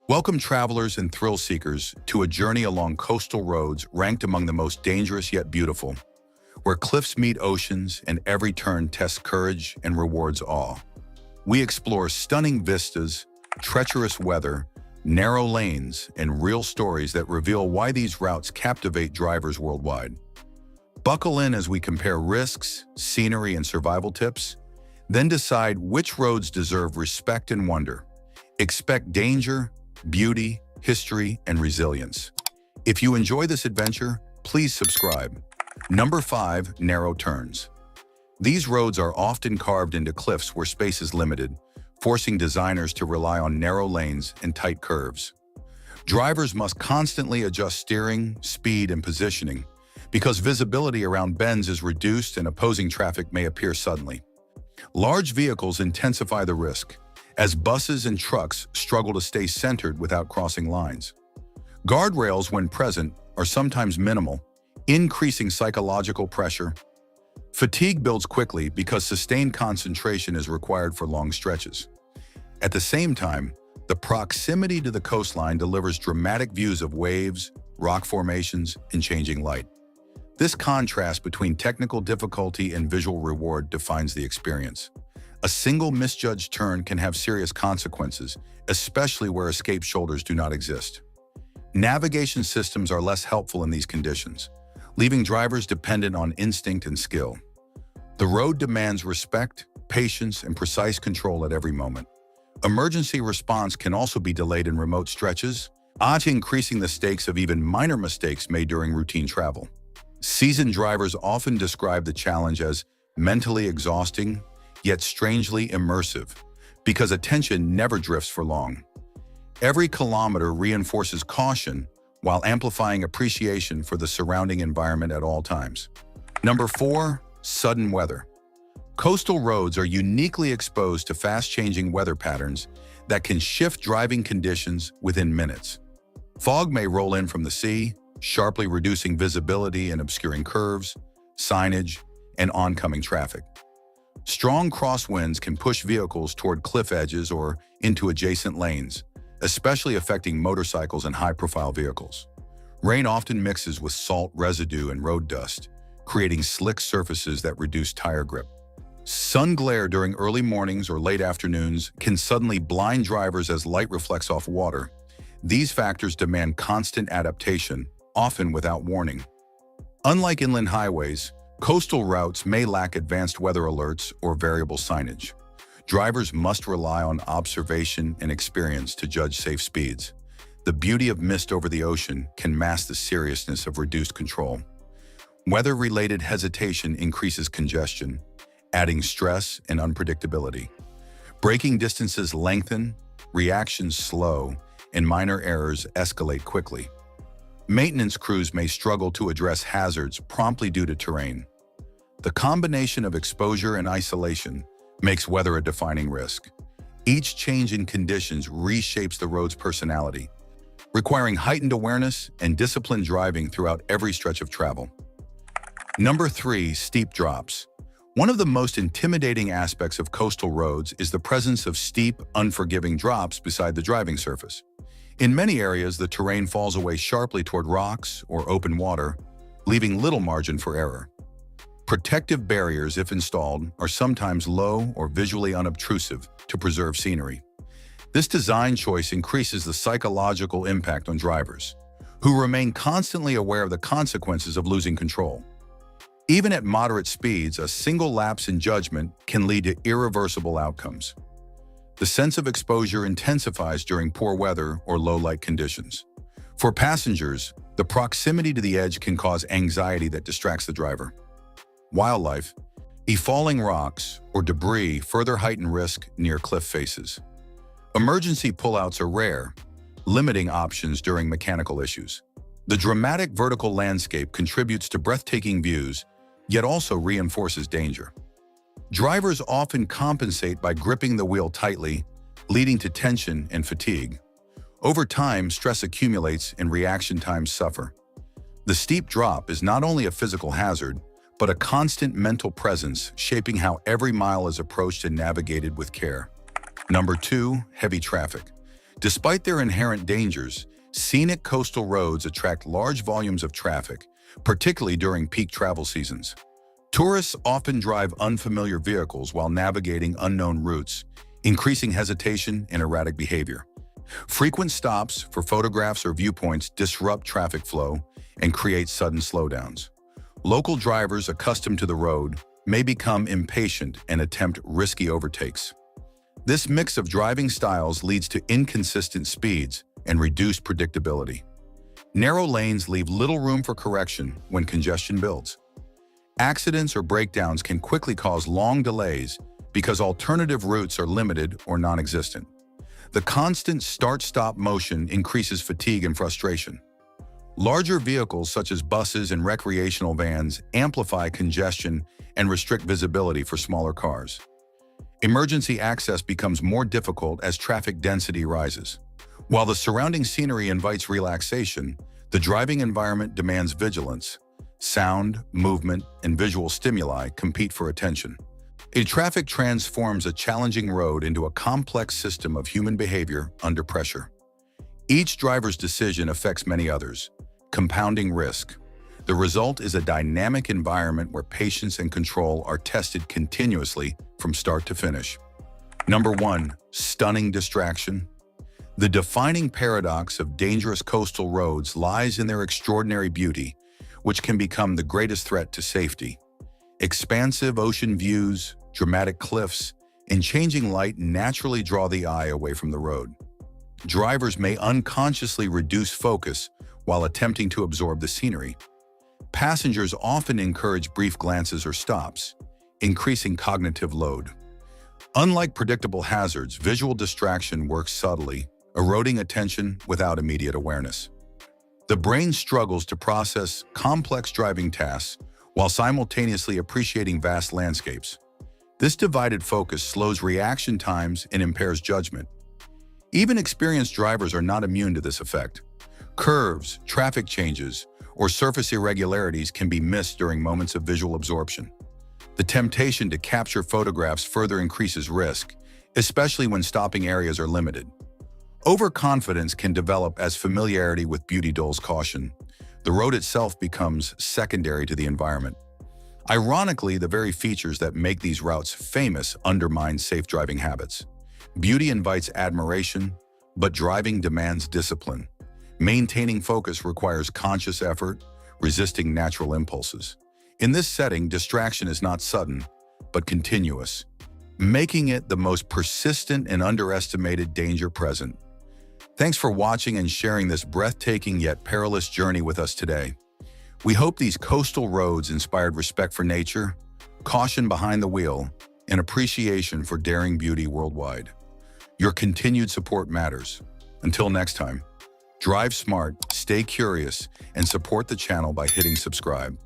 Welcome travelers and thrill seekers to a journey along coastal roads ranked among the most dangerous yet beautiful, where cliffs meet oceans and every turn tests courage and rewards awe. We explore stunning vistas, treacherous weather, narrow lanes, and real stories that reveal why these routes captivate drivers worldwide. Buckle in as we compare risks, scenery, and survival tips, then decide which roads deserve respect and wonder. Expect danger, beauty, history, and resilience. If you enjoy this adventure, please subscribe. Number 5. Narrow turns. These roads are often carved into cliffs where space is limited, forcing designers to rely on narrow lanes and tight curves. Drivers must constantly adjust steering, speed, and positioning because visibility around bends is reduced and opposing traffic may appear suddenly. Large vehicles intensify the risk, as buses and trucks struggle to stay centered without crossing lines. Guardrails, when present, are sometimes minimal, increasing psychological pressure. Fatigue builds quickly because sustained concentration is required for long stretches. At the same time, the proximity to the coastline delivers dramatic views of waves, rock formations, and changing light. This contrast between technical difficulty and visual reward defines the experience. A single misjudged turn can have serious consequences, especially where escape shoulders do not exist. Navigation systems are less helpful in these conditions, leaving drivers dependent on instinct and skill. The road demands respect, patience, and precise control at every moment. Emergency response can also be delayed in remote stretches, increasing the stakes of even minor mistakes made during routine travel. Seasoned drivers often describe the challenge as mentally exhausting, yet strangely immersive, because attention never drifts for long. Every kilometer reinforces caution while amplifying appreciation for the surrounding environment at all times. Number 4. Sudden weather. Coastal roads are uniquely exposed to fast-changing weather patterns that can shift driving conditions within minutes. Fog may roll in from the sea, sharply reducing visibility and obscuring curves, signage, and oncoming traffic. Strong crosswinds can push vehicles toward cliff edges or into adjacent lanes, especially affecting motorcycles and high-profile vehicles. Rain often mixes with salt residue and road dust, creating slick surfaces that reduce tire grip. Sun glare during early mornings or late afternoons can suddenly blind drivers as light reflects off water. These factors demand constant adaptation, often without warning. Unlike inland highways, coastal routes may lack advanced weather alerts or variable signage. Drivers must rely on observation and experience to judge safe speeds. The beauty of mist over the ocean can mask the seriousness of reduced control. Weather-related hesitation increases congestion, adding stress and unpredictability. Braking distances lengthen, reactions slow, and minor errors escalate quickly. Maintenance crews may struggle to address hazards promptly due to terrain. The combination of exposure and isolation makes weather a defining risk. Each change in conditions reshapes the road's personality, requiring heightened awareness and disciplined driving throughout every stretch of travel. Number 3. Steep drops. One of the most intimidating aspects of coastal roads is the presence of steep, unforgiving drops beside the driving surface. In many areas, the terrain falls away sharply toward rocks or open water, leaving little margin for error. Protective barriers, if installed, are sometimes low or visually unobtrusive to preserve scenery. This design choice increases the psychological impact on drivers, who remain constantly aware of the consequences of losing control. Even at moderate speeds, a single lapse in judgment can lead to irreversible outcomes. The sense of exposure intensifies during poor weather or low light conditions. For passengers, the proximity to the edge can cause anxiety that distracts the driver. Wildlife, falling rocks, or debris further heighten risk near cliff faces. Emergency pullouts are rare, limiting options during mechanical issues. The dramatic vertical landscape contributes to breathtaking views, yet also reinforces danger. Drivers often compensate by gripping the wheel tightly, leading to tension and fatigue. Over time, stress accumulates and reaction times suffer. The steep drop is not only a physical hazard, but a constant mental presence shaping how every mile is approached and navigated with care. Number 2. Heavy traffic. Despite their inherent dangers, scenic coastal roads attract large volumes of traffic, particularly during peak travel seasons. Tourists often drive unfamiliar vehicles while navigating unknown routes, increasing hesitation and erratic behavior. Frequent stops for photographs or viewpoints disrupt traffic flow and create sudden slowdowns. Local drivers accustomed to the road may become impatient and attempt risky overtakes. This mix of driving styles leads to inconsistent speeds and reduced predictability. Narrow lanes leave little room for correction when congestion builds. Accidents or breakdowns can quickly cause long delays because alternative routes are limited or non-existent. The constant start-stop motion increases fatigue and frustration. Larger vehicles such as buses and recreational vans amplify congestion and restrict visibility for smaller cars. Emergency access becomes more difficult as traffic density rises. While the surrounding scenery invites relaxation, the driving environment demands vigilance. Sound, movement, and visual stimuli compete for attention. Traffic transforms a challenging road into a complex system of human behavior under pressure. Each driver's decision affects many others, compounding risk. The result is a dynamic environment where patience and control are tested continuously from start to finish. Number 1. Stunning distraction. The defining paradox of dangerous coastal roads lies in their extraordinary beauty, which can become the greatest threat to safety. Expansive ocean views, dramatic cliffs, and changing light naturally draw the eye away from the road. Drivers may unconsciously reduce focus while attempting to absorb the scenery. Passengers often encourage brief glances or stops, increasing cognitive load. Unlike predictable hazards, visual distraction works subtly, eroding attention without immediate awareness. The brain struggles to process complex driving tasks while simultaneously appreciating vast landscapes. This divided focus slows reaction times and impairs judgment. Even experienced drivers are not immune to this effect. Curves, traffic changes, or surface irregularities can be missed during moments of visual absorption. The temptation to capture photographs further increases risk, especially when stopping areas are limited. Overconfidence can develop as familiarity with beauty dulls caution. The road itself becomes secondary to the environment. Ironically, the very features that make these routes famous undermine safe driving habits. Beauty invites admiration, but driving demands discipline. Maintaining focus requires conscious effort, resisting natural impulses. In this setting, distraction is not sudden, but continuous, making it the most persistent and underestimated danger present. Thanks for watching and sharing this breathtaking yet perilous journey with us today. We hope these coastal roads inspired respect for nature, caution behind the wheel, and appreciation for daring beauty worldwide. Your continued support matters. Until next time, drive smart, stay curious, and support the channel by hitting subscribe.